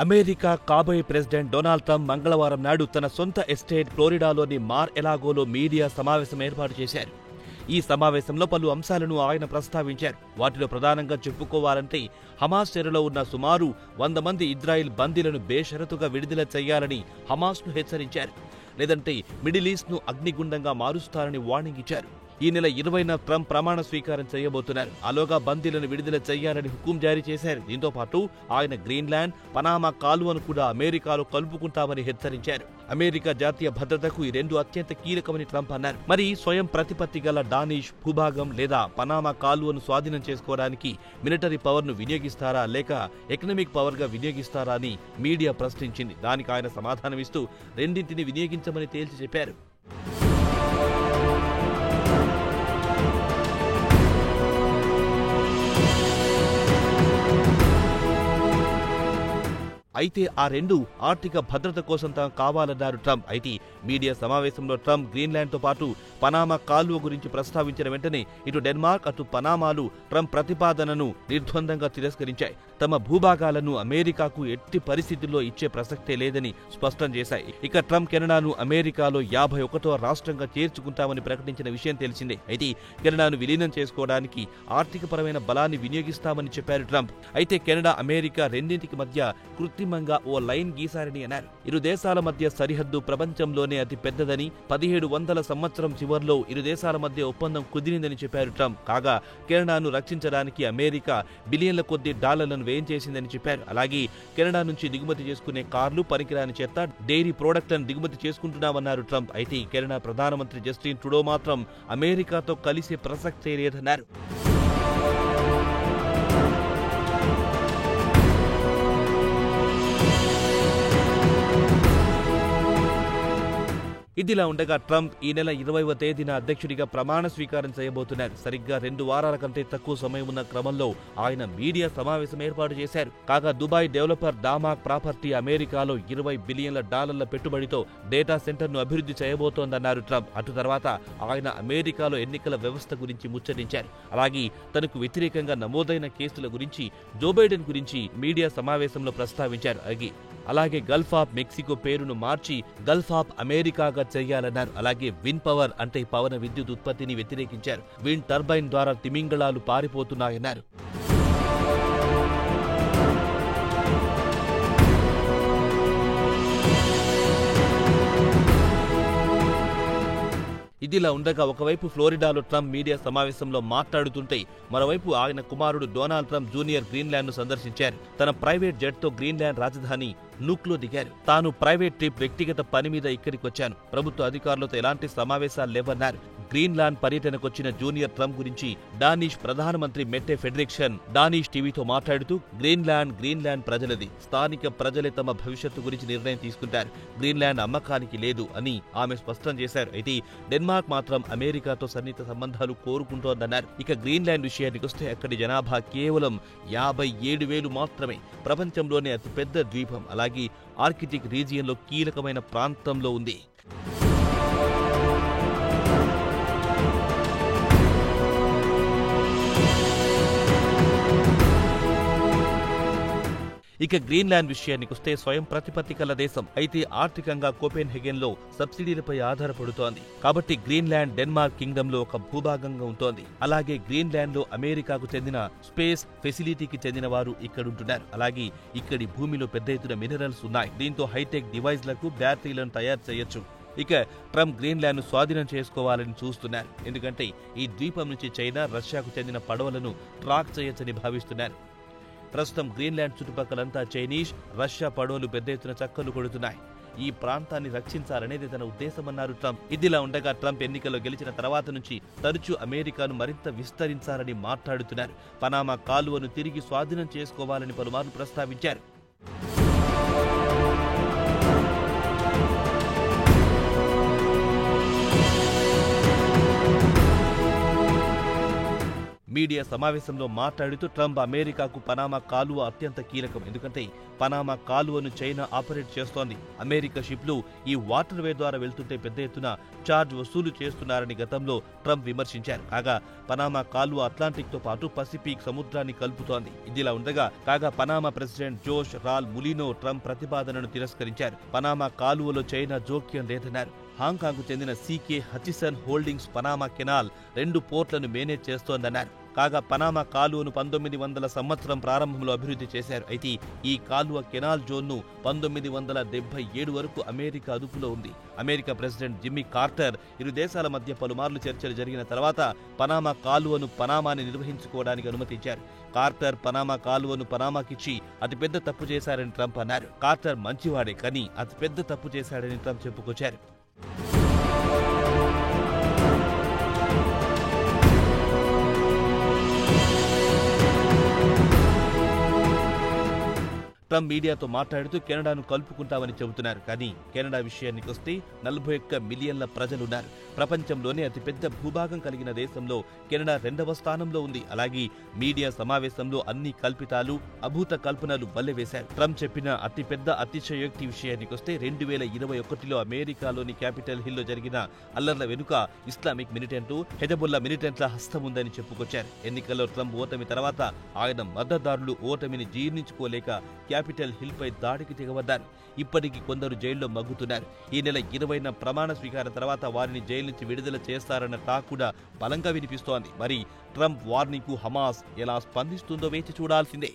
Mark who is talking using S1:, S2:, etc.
S1: America కాబోయే president Donald Trump మంగళవారం నాడు తన సొంత ఎస్టేట్ ఫ్లోరిడాలోని మార్-ఎలాగోలో మీడియా సమావేశం ఏర్పాటు చేశారు. ఈ సమావేశంలో పలు అంశాలను ఆయన ప్రస్తావించారు. వాటిలో ప్రధానంగా చెప్పుకోవాలంటే హమాస్ చెరలో ఉన్న సుమారు 100 మంది ఇజ్రాయిల్ బందీలను బేషరతుగా విడుదల చేయాలని హమాస్ను హెచ్చరించారు. లేదంటే మిడిల్ ఈస్ట్ను అగ్నిగుండంగా మారుస్తారని వార్నింగ్ ఇచ్చారు. ఈ నెల 20న ట్రంప్ ప్రమాణ స్వీకారం చేయబోతున్నారు. ఆలోగా బందీలను విడుదల చేయాలని హుకుం జారీ చేశారు. దీంతో పాటు ఆయన గ్రీన్లాండ్, పనామా కాలువను కూడా అమెరికాలో కలుపుకుంటామని హెచ్చరించారు. అమెరికా జాతీయ భద్రతకు ఈ రెండు అత్యంత కీలకమని ట్రంప్ అన్నారు. మరి స్వయం ప్రతిపత్తి గల డానిష్ భూభాగం లేదా పనామా కాలువను స్వాధీనం చేసుకోవడానికి మిలిటరీ పవర్ను వినియోగిస్తారా లేక ఎకనామిక్ పవర్గా వినియోగిస్తారా అని మీడియా ప్రశ్నించింది. దానికి ఆయన సమాధానమిస్తూ రెండింటిని వినియోగించమని తేల్చి చెప్పారు. అయితే ఆ రెండు ఆర్థిక భద్రత కోసం కావాలన్నారు ట్రంప్. అయితే మీడియా సమావేశంలో ట్రంప్ గ్రీన్లాండ్తో పాటు పనామా కాలువ గురించి ప్రస్తావించిన వెంటనే ఇటు డెన్మార్క్ అటు పనామాలు ట్రంప్ ప్రతిపాదనను నిర్ద్వందంగా తిరస్కరించాయి. తమ భూభాగాలను అమెరికాకు ఎట్టి పరిస్థితుల్లో ఇచ్చే ప్రసక్తే లేదని స్పష్టం చేశాయి. ఇక ట్రంప్ కెనడాను అమెరికాలో 51వ రాష్ట్రంగా చేర్చుకుంటామని ప్రకటించిన విషయం తెలిసిందే. అయితే కెనడాను విలీనం చేసుకోవడానికి ఆర్థికపరమైన బలాన్ని వినియోగిస్తామని చెప్పారు ట్రంప్. అయితే కెనడా అమెరికా రెండింటికి మధ్య కృత్రిమంగా ఓ లైన్ గీశారని అన్నారు. ఇరు దేశాల మధ్య సరిహద్దు ప్రపంచంలోనే అతి పెద్దదని, 1700 సంవత్సరం చివర్లో ఇరు దేశాల మధ్య ఒప్పందం కుదిరిందని చెప్పారు ట్రంప్. కాగా కెనడాను రక్షించడానికి అమెరికా బిలియన్ల కొద్దీ డాలర్లను వ్యయం చేసిందని చెప్పారు. అలాగే కెనడా నుంచి దిగుమతి చేసుకునే కార్లు, పనికిరాని చెత్త, డైరీ ప్రోడక్ట్లను దిగుమతి చేసుకుంటున్నామన్నారు ట్రంప్. అయితే కెనడా ప్రధానమంత్రి జస్టిన్ ట్రూడో మాత్రం అమెరికాతో కలిసే ప్రసక్తే లేదన్నారు. ఇదిలా ఉండగా ట్రంప్ ఈ నెల 20వ తేదీన అధ్యక్షుడిగా ప్రమాణ స్వీకారం చేయబోతున్నారు. సరిగ్గా 2 వారాల కంటే తక్కువ సమయం ఉన్న క్రమంలో ఆయన మీడియా సమావేశం ఏర్పాటు చేశారు. కాగా దుబాయ్ డెవలపర్ దామాక్ ప్రాపర్టీ అమెరికాలో $20 బిలియన్ల పెట్టుబడితో డేటా సెంటర్ను అభివృద్ధి చేయబోతోందన్నారు ట్రంప్. అటు తర్వాత ఆయన అమెరికాలో ఎన్నికల వ్యవస్థ గురించి ముచ్చటించారు. అలాగే తనకు వ్యతిరేకంగా నమోదైన కేసుల గురించి, జో బైడెన్ గురించి మీడియా సమావేశంలో ప్రస్తావించారు. అలాగే గల్ఫ్ ఆఫ్ మెక్సికో పేరును మార్చి గల్ఫ్ ఆఫ్ అమెరికాగా చేయాలన్నారు. అలాగే విండ్ పవర్ అంటే పవన విద్యుత్ ఉత్పత్తిని వ్యతిరేకించారు. విండ్ టర్బైన్ ద్వారా తిమింగళాలు పారిపోతున్నాయన్నారు. ఇదిలా ఉండగా ఒకవైపు ఫ్లోరిడాలో ట్రంప్ మీడియా సమావేశంలో మాట్లాడుతుంటే మరోవైపు ఆయన కుమారుడు డొనాల్డ్ ట్రంప్ జూనియర్ గ్రీన్లాండ్ను సందర్శించారు. తన ప్రైవేట్ జెట్తో గ్రీన్లాండ్ రాజధాని నూక్లో దిగారు. తాను ప్రైవేట్ ట్రిప్, వ్యక్తిగత పని మీద ఇక్కడికి వచ్చాను. ప్రభుత్వ అధికారులతో ఎలాంటి సమావేశాలు లేవన్నారు. గ్రీన్లాండ్ పర్యటనకొచ్చిన జూనియర్ ట్రంప్ గురించి డానిష్ ప్రధానమంత్రి మెట్టే ఫెడరిక్షన్ డానిష్ టీవీతో మాట్లాడుతూ గ్రీన్లాండ్ ప్రజలది, స్థానిక ప్రజలే తమ భవిష్యత్తు గురించి నిర్ణయం తీసుకుంటారు. గ్రీన్లాండ్ అమ్మకానికి లేదు అని ఆమె స్పష్టం చేశారు. అయితే డెన్మార్క్ మాత్రం అమెరికాతో సన్నిహిత సంబంధాలు కోరుకుంటోందన్నారు. ఇక గ్రీన్లాండ్ విషయానికొస్తే అక్కడి జనాభా కేవలం 57,000 మాత్రమే. ప్రపంచంలోనే అతిపెద్ద ద్వీపం. అలాగే ఆర్కిటిక్ రీజియన్లో కీలకమైన ప్రాంతంలో ఉంది. ఇక గ్రీన్లాండ్ విషయానికొస్తే స్వయం ప్రతిపత్తి కల దేశం. అయితే ఆర్థికంగా కోపెన్హెగెన్లో సబ్సిడీలపై ఆధారపడుతోంది. కాబట్టి గ్రీన్లాండ్ డెన్మార్క్ కింగ్డమ్లో ఒక భూభాగంగా ఉంటోంది. అలాగే గ్రీన్లాండ్లో అమెరికాకు చెందిన స్పేస్ ఫెసిలిటీకి చెందిన వారు ఇక్కడుంటున్నారు. అలాగే ఇక్కడి భూమిలో పెద్ద ఎత్తున మినరల్స్ ఉన్నాయి. దీంతో హైటెక్ డివైస్లకు బ్యాటరీలను తయారు చేయొచ్చు. ఇక ట్రంప్ గ్రీన్లాండ్ను స్వాధీనం చేసుకోవాలని చూస్తున్నారు. ఎందుకంటే ఈ ద్వీపం నుంచి చైనా, రష్యాకు చెందిన పడవలను ట్రాక్ చేయొచ్చని భావిస్తున్నారు. ప్రస్తుతం గ్రీన్లాండ్ చుట్టుపక్కలంతా చైనీస్, రష్యా పడవలు పెద్ద ఎత్తున చక్కర్లు కొడుతున్నాయి. ఈ ప్రాంతాన్ని రక్షించాలనేది తన ఉద్దేశమన్నారు ట్రంప్. ఇదిలా ఉండగా ట్రంప్ ఎన్నికల్లో గెలిచిన తర్వాత నుంచి తరచూ అమెరికాను మరింత విస్తరించాలని మాట్లాడుతున్నారు. పనామా కాలువను తిరిగి స్వాధీనం చేసుకోవాలని పలుమార్లు ప్రస్తావించారు. మీడియా సమావేశంలో మాట్లాడుతూ ట్రంప్ అమెరికాకు పనామా కాలువ అత్యంత కీలకం, ఎందుకంటే పనామా కాలువను చైనా ఆపరేట్ చేస్తోంది. అమెరికా షిప్లు ఈ వాటర్ వే ద్వారా వెళ్తుంటే పెద్ద ఎత్తున ఛార్జ్ వసూలు చేస్తున్నారని గతంలో ట్రంప్ విమర్శించారు. కాగా పనామా కాలువ అట్లాంటిక్ తో పాటు పసిఫిక్ సముద్రాన్ని కలుపుతోంది. ఇదిలా ఉండగా పనామా ప్రెసిడెంట్ జోష్ రాల్ ములినో ట్రంప్ ప్రతిపాదనను తిరస్కరించారు. పనామా కాలువలో చైనా జోక్యం లేదన్నారు. హాంకాంగ్కు చెందిన CK Hutchison Holdings Panama canal 2 పోర్ట్లను మేనేజ్ చేస్తోందన్నారు. కాగా పనామా కాలువను 1900 సంవత్సరం ప్రారంభంలో అభివృద్ధి చేశారు. అయితే ఈ కాలువ కెనాల్ జోన్ను 1977 వరకు అమెరికా అదుపులో ఉంది. అమెరికా ప్రెసిడెంట్ జిమ్మీ కార్టర్ ఇరు దేశాల మధ్య పలుమార్లు చర్చలు జరిగిన తర్వాత పనామా కాలువను పనామాని నిర్వహించుకోవడానికి అనుమతించారు. కార్టర్ పనామా కాలువను పనామాకిచ్చి అతిపెద్ద తప్పు చేశారని ట్రంప్ అన్నారు. కార్టర్ మంచివాడే, కానీ అతిపెద్ద తప్పు చేశాడని ట్రంప్ చెప్పుకొచ్చారు. ట్రంప్ మీడియాతో మాట్లాడుతూ కెనడాను కలుపుకుంటామని చెబుతున్నారు. కానీ కెనడా విషయానికి వస్తే 41 మిలియన్ల ప్రజలున్నారు. ప్రపంచంలోనే అతిపెద్ద భూభాగం కలిగిన దేశంలో కెనడా 2వ స్థానంలో ఉంది. అలాగే మీడియా సమావేశంలో అన్ని కల్పితాలు, అభూత కల్పనలు బల్లెవేశారు. ట్రంప్ చెప్పిన అతిపెద్ద అతిశయోక్తి విషయానికి వస్తే 2021లో అమెరికాలోని క్యాపిటల్ హిల్లో జరిగిన అల్లర్ల వెనుక ఇస్లామిక్ మిలిటెంట్లు, హెజబుల్లా మిలిటెంట్ల హస్తం ఉందని చెప్పుకొచ్చారు. ఎన్నికల్లో ట్రంప్ ఓటమి తర్వాత ఆయన మద్దతుదారులు ఓటమిని జీర్ణించుకోలేక క్యాపిటల్ హిల్ పై దాడికి తెగబడ్డారు. ఇప్పటికీ కొందరు జైల్లో మగ్గుతున్నారు. ఈ నెల 20న ప్రమాణ స్వీకారం తర్వాత వారిని జైలు నుంచి విడుదల చేస్తారన్న టాక్ కూడా బలంగా వినిపిస్తోంది. మరి ట్రంప్ వార్నింగ్ కు హమాస్ ఎలా స్పందిస్తుందో వేచి చూడాల్సిందే.